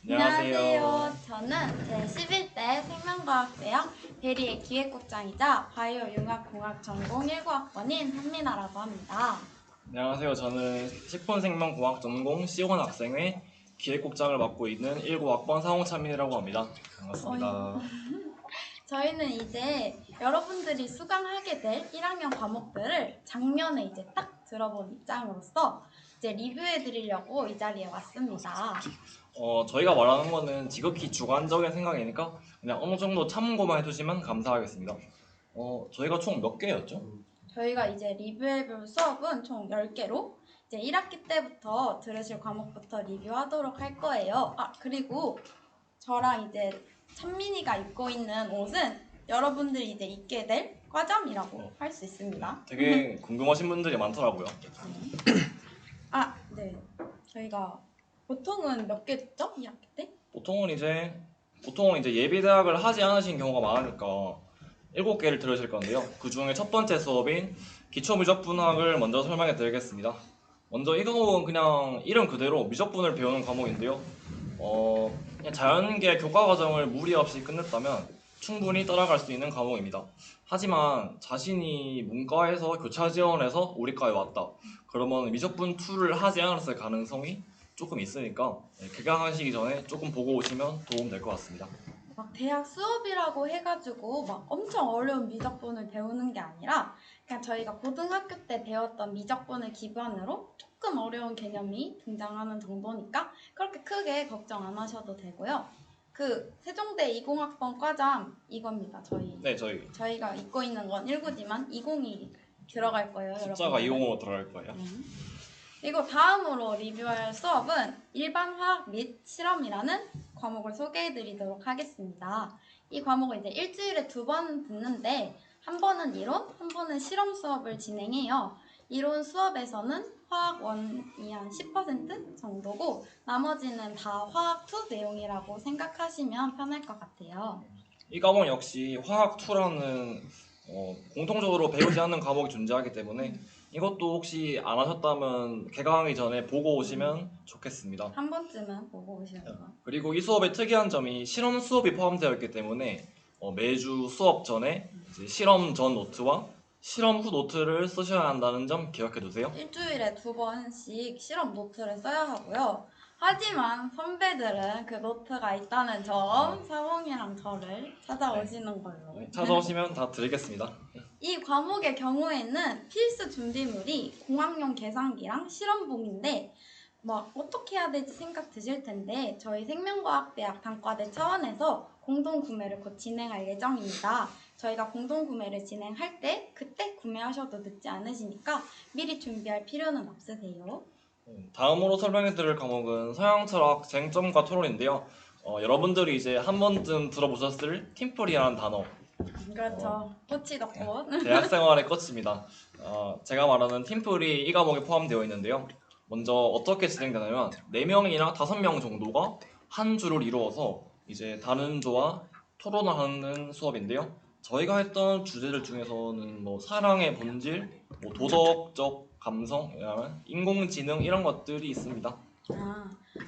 안녕하세요. 안녕하세요. 저는 제11대 생명과학대학 대리의 기획국장이자 바이오융합공학 전공 19학번인 한민아라고 합니다. 안녕하세요. 저는 식품생명공학 전공 C1 학생회 기획국장을 맡고 있는 19학번 상호찬민이라고 합니다. 반갑습니다. 저희는 이제 여러분들이 수강하게 될 1학년 과목들을 작년에 이제 딱 들어본 입장으로서 이제 리뷰해 드리려고 이 자리에 왔습니다. 저희가 말하는 거는 지극히 주관적인 생각이니까 그냥 어느 정도 참고만 해두시면 감사하겠습니다. 저희가 총 몇 개였죠? 저희가 이제 리뷰해 볼 수업은 총 10개로 이제 1학기 때부터 들으실 과목부터 리뷰하도록 할 거예요. 그리고 저랑 이제 찬민이가 입고 있는 옷은 여러분들이 이제 입게 될 과점이라고 할 수 있습니다. 되게 궁금하신 분들이 많더라고요. 네. 저희가 보통은 몇 개 듣죠? 2학기 때? 보통은 이제 예비대학을 하지 않으신 경우가 많으니까 7개를 들으실 건데요. 그 중에 첫 번째 수업인 기초미적분학을 먼저 설명해 드리겠습니다. 먼저 이 과목은 그냥 이름 그대로 미적분을 배우는 과목인데요. 그냥 자연계 교과 과정을 무리 없이 끝냈다면 충분히 따라갈 수 있는 과목입니다. 하지만 자신이 문과에서 교차 지원해서 우리과에 왔다. 그러면 미적분 2를 하지 않았을 가능성이 조금 있으니까 개강하시기 전에 조금 보고 오시면 도움 될 것 같습니다. 막 대학 수업이라고 해가지고 막 엄청 어려운 미적분을 배우는 게 아니라 그냥 저희가 고등학교 때 배웠던 미적분을 기반으로 조금 어려운 개념이 등장하는 정도니까 그렇게 크게 걱정 안 하셔도 되고요. 그 세종대 20학번 과잠 이겁니다. 저희가 입고 있는 건 19지만 20이 들어갈 거예요. 숫자가 여러분. 20으로 들어갈 거예요. 그리고 다음으로 리뷰할 수업은 일반 화학 및 실험이라는 과목을 소개해 드리도록 하겠습니다. 이 과목은 이제 일주일에 2번 듣는데 한 번은 이론, 한 번은 실험 수업을 진행해요. 이론 수업에서는 화학 1이 한 10% 정도고 나머지는 다 화학 2 내용이라고 생각하시면 편할 것 같아요. 이 과목 역시 화학 2라는 공통적으로 배우지 않는 과목이 존재하기 때문에 이것도 혹시 안 하셨다면 개강하기 전에 보고 오시면 좋겠습니다. 한 번쯤은 보고 오시는 거. 그리고 이 수업의 특이한 점이 실험 수업이 포함되어 있기 때문에 매주 수업 전에 이제 실험 전 노트와 실험 후 노트를 쓰셔야 한다는 점 기억해 두세요. 일주일에 2번씩 실험 노트를 써야 하고요. 하지만 선배들은 그 노트가 있다는 점 사봉이랑 저를 찾아오시는 걸로. 찾아오시면 다 드리겠습니다. 이 과목의 경우에는 필수 준비물이 공학용 계산기랑 실험봉인데 어떻게 해야 될지 생각 드실 텐데 저희 생명과학대학 단과대 차원에서 공동구매를 곧 진행할 예정입니다. 저희가 공동구매를 진행할 때 그때 구매하셔도 늦지 않으시니까 미리 준비할 필요는 없으세요. 다음으로 설명해 드릴 과목은 서양철학 쟁점과 토론인데요. 여러분들이 이제 한 번쯤 들어보셨을 팀플이라는 단어, 그렇죠. 꽃이 덕꽃. 대학생활의 꽃입니다. 제가 말하는 팀플이 이 과목에 포함되어 있는데요. 먼저 어떻게 진행되냐면 4명이나 5명 정도가 한 줄을 이루어서 이제 다른 조와 토론을 하는 수업인데요. 저희가 했던 주제들 중에서는 뭐 사랑의 본질, 뭐 도덕적 감성, 인공지능 이런 것들이 있습니다.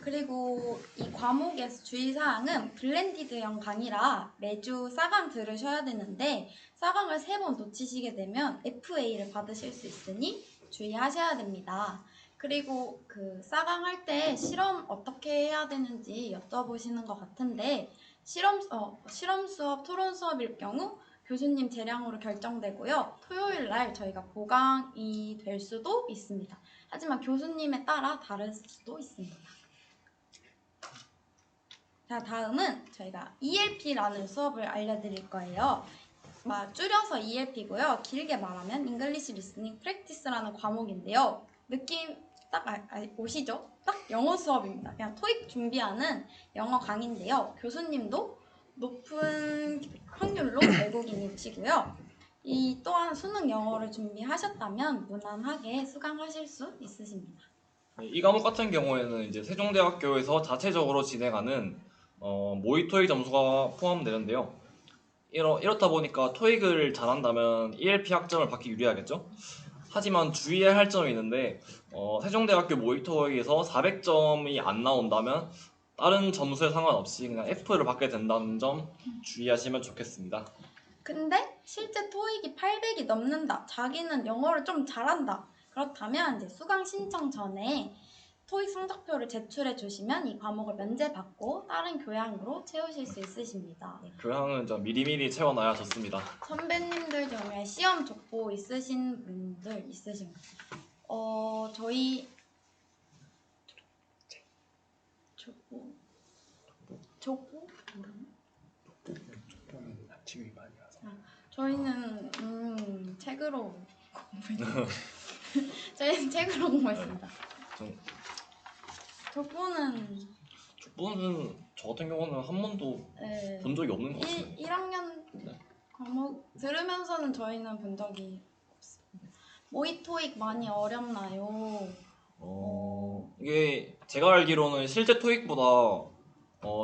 그리고 이 과목의 주의사항은 블렌디드형 강의라 매주 4강 들으셔야 되는데 4강을 3번 놓치시게 되면 FA를 받으실 수 있으니 주의하셔야 됩니다. 그리고 그 4강 할 때 실험 어떻게 해야 되는지 여쭤보시는 것 같은데 실험 수업, 토론 수업일 경우 교수님 재량으로 결정되고요. 토요일 날 저희가 보강이 될 수도 있습니다. 하지만 교수님에 따라 다를 수도 있습니다. 자, 다음은 저희가 ELP라는 수업을 알려드릴 거예요. 줄여서 ELP고요. 길게 말하면 English Listening Practice라는 과목인데요. 느낌 딱 오시죠? 딱 영어 수업입니다. 그냥 토익 준비하는 영어 강의인데요. 교수님도 높은 확률로 외국인이시고요. 이 또한 수능 영어를 준비하셨다면 무난하게 수강하실 수 있으십니다. 이 과목 같은 경우에는 이제 세종대학교에서 자체적으로 진행하는 모의 토익 점수가 포함되는데요. 이렇다 보니까 토익을 잘한다면 ELP 학점을 받기 유리하겠죠? 하지만 주의해야 할 점이 있는데 세종대학교 모의 토익에서 400점이 안 나온다면 다른 점수에 상관없이 그냥 F를 받게 된다는 점 주의하시면 좋겠습니다. 근데 실제 토익이 800이 넘는다. 자기는 영어를 좀 잘한다. 그렇다면 이제 수강 신청 전에 토익 성적표를 제출해 주시면 이 과목을 면제받고 다른 교양으로 채우실 수 있으십니다. 교양은 좀 미리미리 채워놔야 좋습니다. 선배님들 중에 시험 족보 있으신 분들 있으신가요? 저희 족보? 족보는 아침이 많이 와서. 저희는 책으로 공부했습니다. 저희는 책으로 공부했습니다. 좀 족보는 저 같은 경우는 한 번도 네, 본 적이 없는 것 같습니다. 1학년 네. 과목 들으면서는 저희는 본 적이 없습니다. 모의 토익 많이 어렵나요? 이게 제가 알기로는 실제 토익보다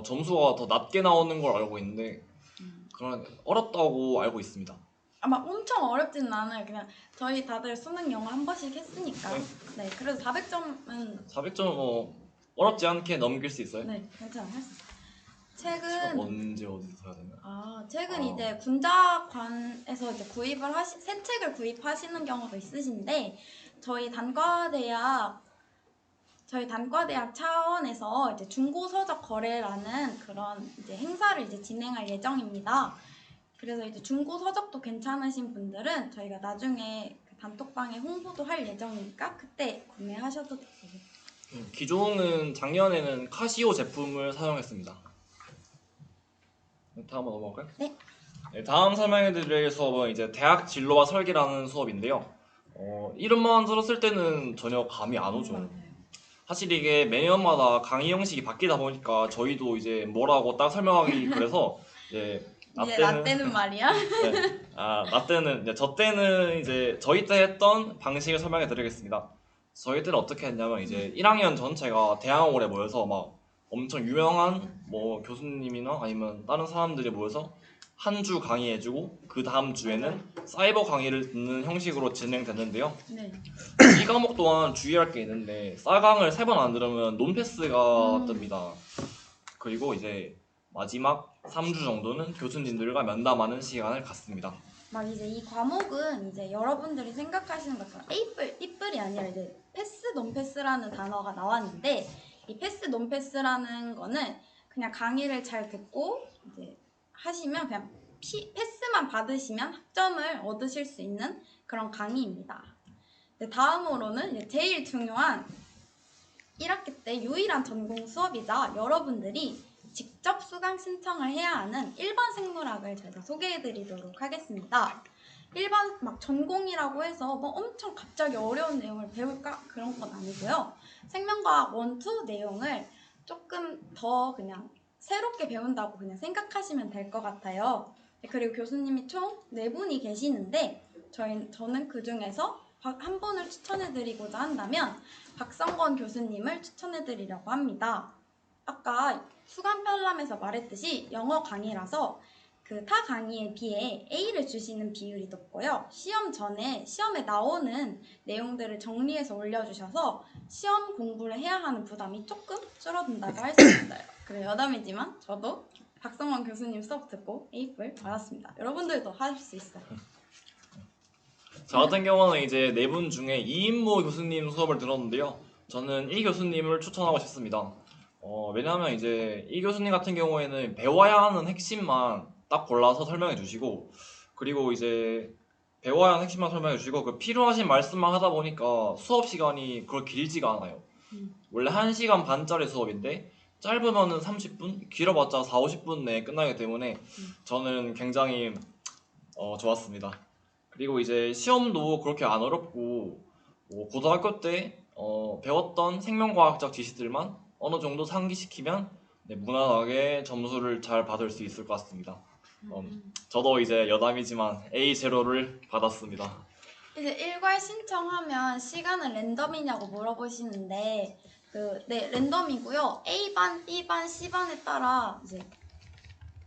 점수가 더 낮게 나오는 걸 알고 있는데 그런 어렵다고 알고 있습니다. 아마 엄청 어렵지는 않아요. 그냥 저희 다들 수능 영어 한 번씩 했으니까. 네, 그래서 400점은 400점 어렵지 않게 넘길 수 있어요? 네, 괜찮아요. 할 수 있어요. 책은 책은 어디서 해야 되나요? 책은 이제 군자관에서 이제 새 책을 구입하시는 경우도 있으신데 저희 단과대학 차원에서 이제 중고서적 거래라는 그런 이제 행사를 이제 진행할 예정입니다. 그래서 이제 중고서적도 괜찮으신 분들은 저희가 나중에 그 단톡방에 홍보도 할 예정이니까 그때 구매하셔도 되고. 기종은 작년에는 카시오 제품을 사용했습니다. 다음 한번 넘어갈까요? 네. 네, 다음 설명해드릴 수업은 이제 대학 진로와 설계라는 수업인데요. 이름만 들었을 때는 전혀 감이 안 오죠. 맞아요. 사실 이게 매년마다 강의 형식이 바뀌다 보니까 저희도 이제 뭐라고 딱 설명하기 그래서 이제 이제 나 때는 말이야. 네, 나 때는 이제 저 때는 이제 저희 때 했던 방식을 설명해 드리겠습니다. 저희 때는 어떻게 했냐면 이제 1학년 전체가 대학원에 모여서 막 엄청 유명한 뭐 교수님이나 아니면 다른 사람들이 모여서 한 주 강의해주고 그 다음 주에는 사이버 강의를 듣는 형식으로 진행됐는데요. 네. 이 과목 또한 주의할 게 있는데 4강을 3번 안 들으면 논패스가 뜹니다. 그리고 이제 마지막 3주 정도는 교수님들과 면담하는 시간을 갖습니다. 막 이제 이 과목은 이제 여러분들이 생각하시는 것처럼 A뿔이 아니라 이제 패스, 논패스라는 단어가 나왔는데 이 패스, 논패스라는 거는 그냥 강의를 잘 듣고 이제 하시면 그냥 패스만 받으시면 학점을 얻으실 수 있는 그런 강의입니다. 다음으로는 이제 제일 중요한 1학기 때 유일한 전공 수업이자 여러분들이 직접 수강 신청을 해야 하는 일반 생물학을 저희가 소개해드리도록 하겠습니다. 일반 막 전공이라고 해서 뭐 엄청 갑자기 어려운 내용을 배울까? 그런 건 아니고요. 생명과학 1, 2 내용을 조금 더 그냥 새롭게 배운다고 그냥 생각하시면 될 것 같아요. 그리고 교수님이 총 4분이 계시는데 저는 그 중에서 한 분을 추천해드리고자 한다면 박성권 교수님을 추천해드리려고 합니다. 아까 수강 편람에서 말했듯이 영어 강의라서 그 타 강의에 비해 A를 주시는 비율이 높고요. 시험에 나오는 내용들을 정리해서 올려주셔서 시험 공부를 해야 하는 부담이 조금 줄어든다고 할 수 있어요. 그래 여담이지만 저도 박성원 교수님 수업 듣고 A뿔 받았습니다. 여러분들도 하실 수 있어요. 저 같은 경우는 이제 4분 중에 이인모 교수님 수업을 들었는데요. 저는 이 교수님을 추천하고 싶습니다. 왜냐하면 이제 이 교수님 같은 경우에는 배워야 하는 핵심만 딱 골라서 설명해 주시고 그리고 이제 배워야 하는 핵심만 설명해 주시고 그 필요하신 말씀만 하다 보니까 수업 시간이 그렇게 길지가 않아요. 원래 1시간 반짜리 수업인데 짧으면은 30분, 길어봤자 4, 50분 내에 끝나기 때문에 저는 굉장히 좋았습니다. 그리고 이제 시험도 그렇게 안 어렵고 고등학교 때 배웠던 생명과학적 지식들만 어느 정도 상기시키면 무난하게 점수를 잘 받을 수 있을 것 같습니다. 저도 이제 여담이지만 A0를 받았습니다. 이제 일괄 신청하면 시간은 랜덤이냐고 물어보시는데 네, 랜덤이고요. A반, B반, C반에 따라 이제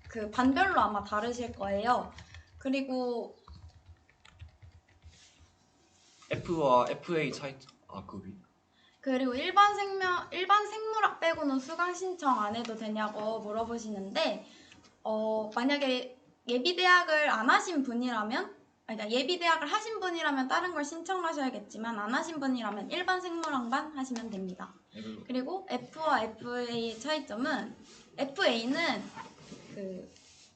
그 반별로 아마 다르실 거예요. 그리고 F와 FA 차이 그 위. 그리고 일반 생물학 빼고는 수강 신청 안 해도 되냐고 물어보시는데, 만약에 예비대학을 안 하신 분이라면, 그러니까 예비대학을 하신 분이라면 다른 걸 신청하셔야겠지만, 안 하신 분이라면 일반 생물학만 하시면 됩니다. 그리고 F와 FA의 차이점은, FA는 그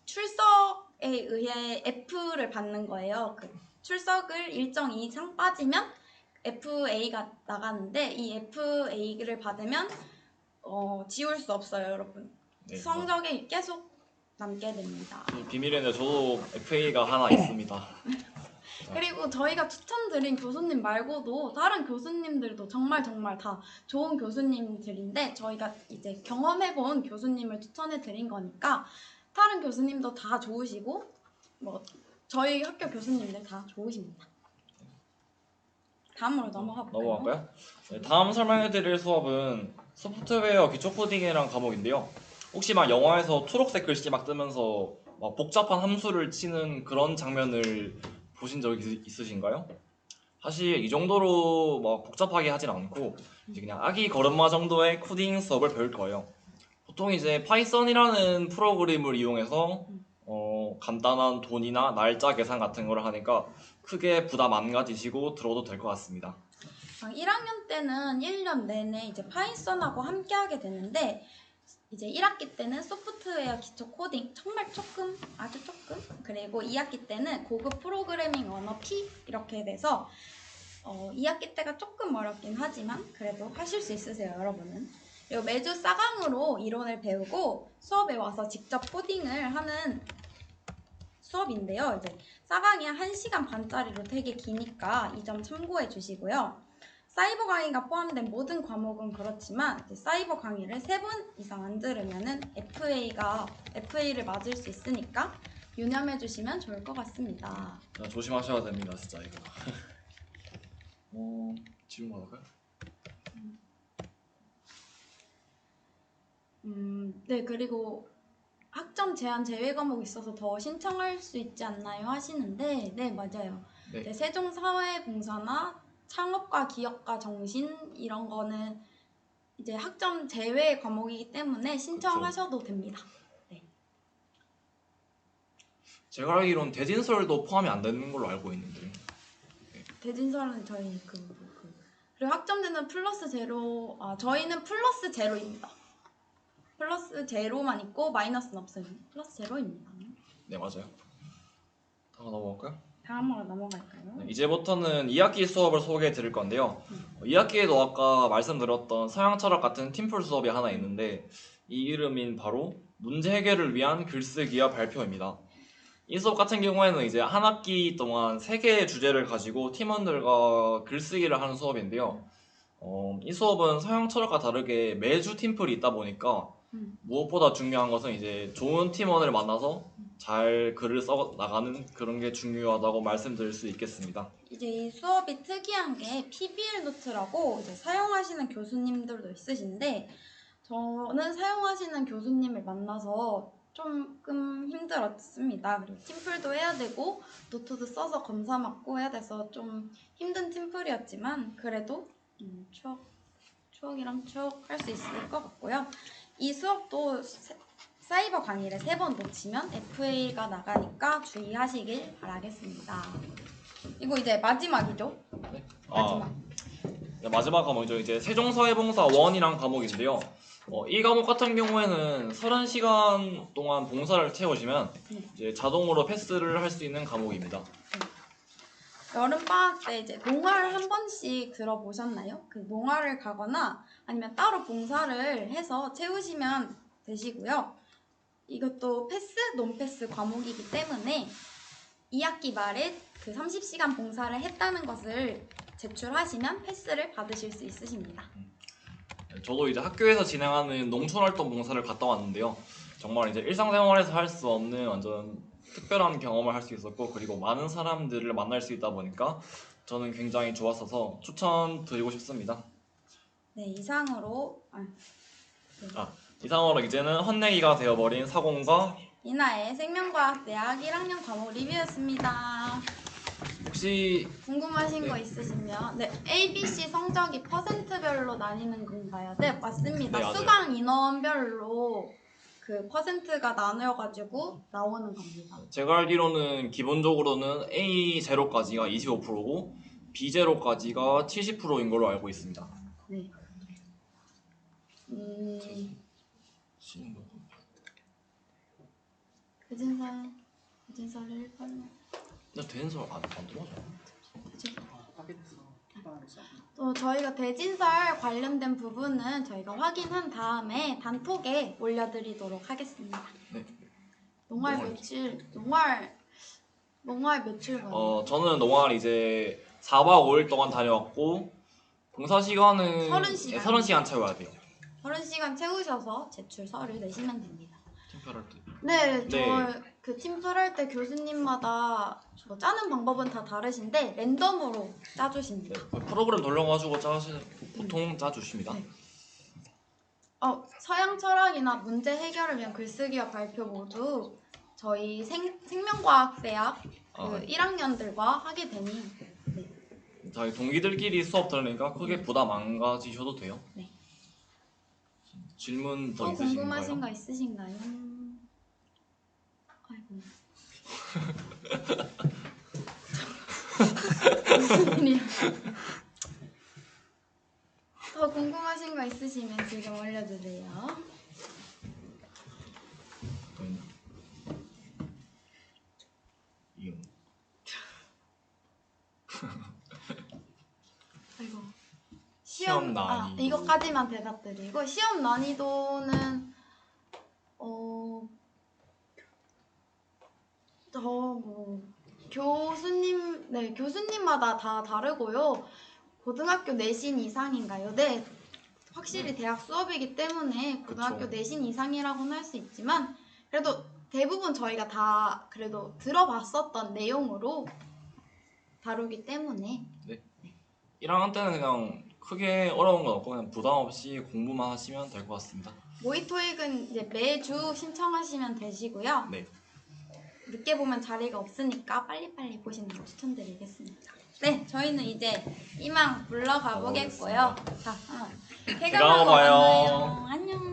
출석에 의해 F를 받는 거예요. 그 출석을 일정 이상 빠지면 FA가 나가는데, 이 FA를 받으면 지울 수 없어요, 여러분. 네, 성적이 계속 남게 됩니다. 비밀인데 저도 FA가 하나 있습니다. 그리고 저희가 추천드린 교수님 말고도 다른 교수님들도 정말 다 좋은 교수님들인데, 저희가 이제 경험해본 교수님을 추천해드린 거니까 다른 교수님도 다 좋으시고 뭐 저희 학교 교수님들 다 좋으십니다. 다음으로 넘어가 볼까요? 넘어갈까요? 네, 다음 설명해드릴 수업은 소프트웨어 기초 코딩이라는 과목인데요. 혹시 막 영화에서 초록색 글씨 막 뜨면서 막 복잡한 함수를 치는 그런 장면을 보신 적이 있으신가요? 사실 이 정도로 막 복잡하게 하진 않고 이제 그냥 아기 걸음마 정도의 코딩 수업을 배울 거예요. 보통 이제 파이썬이라는 프로그램을 이용해서 간단한 돈이나 날짜 계산 같은 걸 하니까 크게 부담 안 가지시고 들어도 될 것 같습니다. 1학년 때는 1년 내내 이제 파이썬하고 함께 하게 되는데, 이제 1학기 때는 소프트웨어 기초 코딩 정말 조금, 아주 조금, 그리고 2학기 때는 고급 프로그래밍 언어 P 이렇게 돼서 2학기 때가 조금 어렵긴 하지만 그래도 하실 수 있으세요, 여러분은. 그리고 매주 4강으로 이론을 배우고 수업에 와서 직접 코딩을 하는 수업인데요. 이제 4강이 1시간 반짜리로 되게 기니까 이 점 참고해 주시고요. 사이버 강의가 포함된 모든 과목은 그렇지만 이제 사이버 강의를 3번 이상 안 들으면은 FA를 맞을 수 있으니까 유념해 주시면 좋을 것 같습니다. 조심하셔야 됩니다, 진짜 이거. 질문 받을까요? 네, 그리고 학점 제한 제외 과목 있어서 더 신청할 수 있지 않나요? 하시는데, 네, 맞아요. 네. 네, 세종사회봉사나 창업과 기업가 정신 이런 거는 이제 학점 제외 과목이기 때문에 신청하셔도 됩니다. 네. 제가 알기로는 대진설도 포함이 안 되는 걸로 알고 있는데. 대진설은 저희 그리고 학점제는 플러스 제로, 저희는 플러스 제로입니다. 플러스 제로만 있고 마이너스는 없어요. 플러스 제로입니다. 네, 맞아요. 다음 넘어갈까요? 다음으로 넘어갈까요? 네, 이제부터는 2학기 수업을 소개해 드릴 건데요. 2학기에도 아까 말씀드렸던 서양철학 같은 팀플 수업이 하나 있는데 이 이름인 바로 문제 해결을 위한 글쓰기와 발표입니다. 이 수업 같은 경우에는 이제 한 학기 동안 3개의 주제를 가지고 팀원들과 글쓰기를 하는 수업인데요. 이 수업은 서양철학과 다르게 매주 팀플이 있다 보니까 무엇보다 중요한 것은 이제 좋은 팀원을 만나서 잘 글을 써 나가는 그런 게 중요하다고 말씀드릴 수 있겠습니다. 이제 이 수업이 특이한 게 PBL 노트라고 이제 사용하시는 교수님들도 있으신데, 저는 사용하시는 교수님을 만나서 조금 힘들었습니다. 그리고 팀플도 해야 되고 노트도 써서 검사 맞고 해야 돼서 좀 힘든 팀플이었지만 그래도 추억이랑 추억 할 수 있을 것 같고요. 이 수업도 사이버 강의를 3번 놓치면 FA가 나가니까 주의하시길 바라겠습니다. 이거 이제 마지막이죠? 네. 마지막. 네, 마지막 과목이죠. 이제 세종사회봉사 1이란 과목인데요. 이 과목 같은 경우에는 30시간 동안 봉사를 채우시면 이제 자동으로 패스를 할 수 있는 과목입니다. 여름방학 때 이제 농활 한 번씩 들어보셨나요? 그 농활을 가거나 아니면 따로 봉사를 해서 채우시면 되시고요. 이것도 패스, 논패스 과목이기 때문에 2학기 말에 그 30시간 봉사를 했다는 것을 제출하시면 패스를 받으실 수 있으십니다. 저도 이제 학교에서 진행하는 농촌활동 봉사를 갔다 왔는데요. 정말 이제 일상생활에서 할 수 없는 완전 특별한 경험을 할 수 있었고, 그리고 많은 사람들을 만날 수 있다 보니까 저는 굉장히 좋았어서 추천드리고 싶습니다. 네, 이상으로 이상으로 이제는 헛내기가 되어버린 사공과 이나의 생명과학 대학 1학년 과목 리뷰였습니다. 혹시 궁금하신 네. 거 있으시면 네, ABC 성적이 퍼센트별로 나뉘는 건가요? 네, 맞습니다. 네, 맞아요. 수강 인원별로 그 퍼센트가 나뉘어가지고 나오는 겁니다. 제가 알기로는 기본적으로는 A0까지가 25%고 B0까지가 70%인 걸로 알고 있습니다. 네. 그진서를 1번로 근데 된서 안 들어가죠? 또 저희가 대진설 관련된 부분은 저희가 확인한 다음에 단톡에 올려드리도록 하겠습니다. 네. 농활 며칠 가요? 저는 농활 이제 4박 5일 동안 다녀왔고 봉사 시간은 30시간. 30시간 채워야 돼요. 30시간 채우셔서 제출서를 내시면 됩니다. 팀플할 때. 네, 네. 저 그 팀플할 때 교수님마다 뭐 짜는 방법은 다 다르신데 랜덤으로 짜주십니다. 네. 프로그램 돌려가지고 보통 짜주십니다. 네. 서양 철학이나 문제 해결을 위한 글쓰기와 발표 모두 저희 생명과학대학 그 1학년들과 하게 되니 네. 저희 동기들끼리 수업 들으니까 크게 부담 안 가지셔도 돼요. 네. 질문 더 또 있으신가요? 궁금하신 거 있으신가요? 아이고. 무슨 일이야? 더 궁금하신 거 있으시면 지금 올려주세요. 이응. 아이고. 시험 난이도. 이것까지만 대답드리고 시험 난이도는 교수님마다 다 다르고요. 고등학교 내신 이상인가요? 네, 확실히 대학 수업이기 때문에 고등학교 그쵸. 내신 이상이라고는 할 수 있지만 그래도 대부분 저희가 다 그래도 들어봤었던 내용으로 다루기 때문에 1학년 때는 그냥 크게 어려운 건 없고 그냥 부담 없이 공부만 하시면 될 것 같습니다. 모의토익은 이제 매주 신청하시면 되시고요. 네. 늦게 보면 자리가 없으니까 빨리빨리 보시는 걸 추천드리겠습니다. 네, 저희는 이제 이만 물러가 보겠고요. 자, 들어가 폐강하고 봐요. 만나요. 안녕.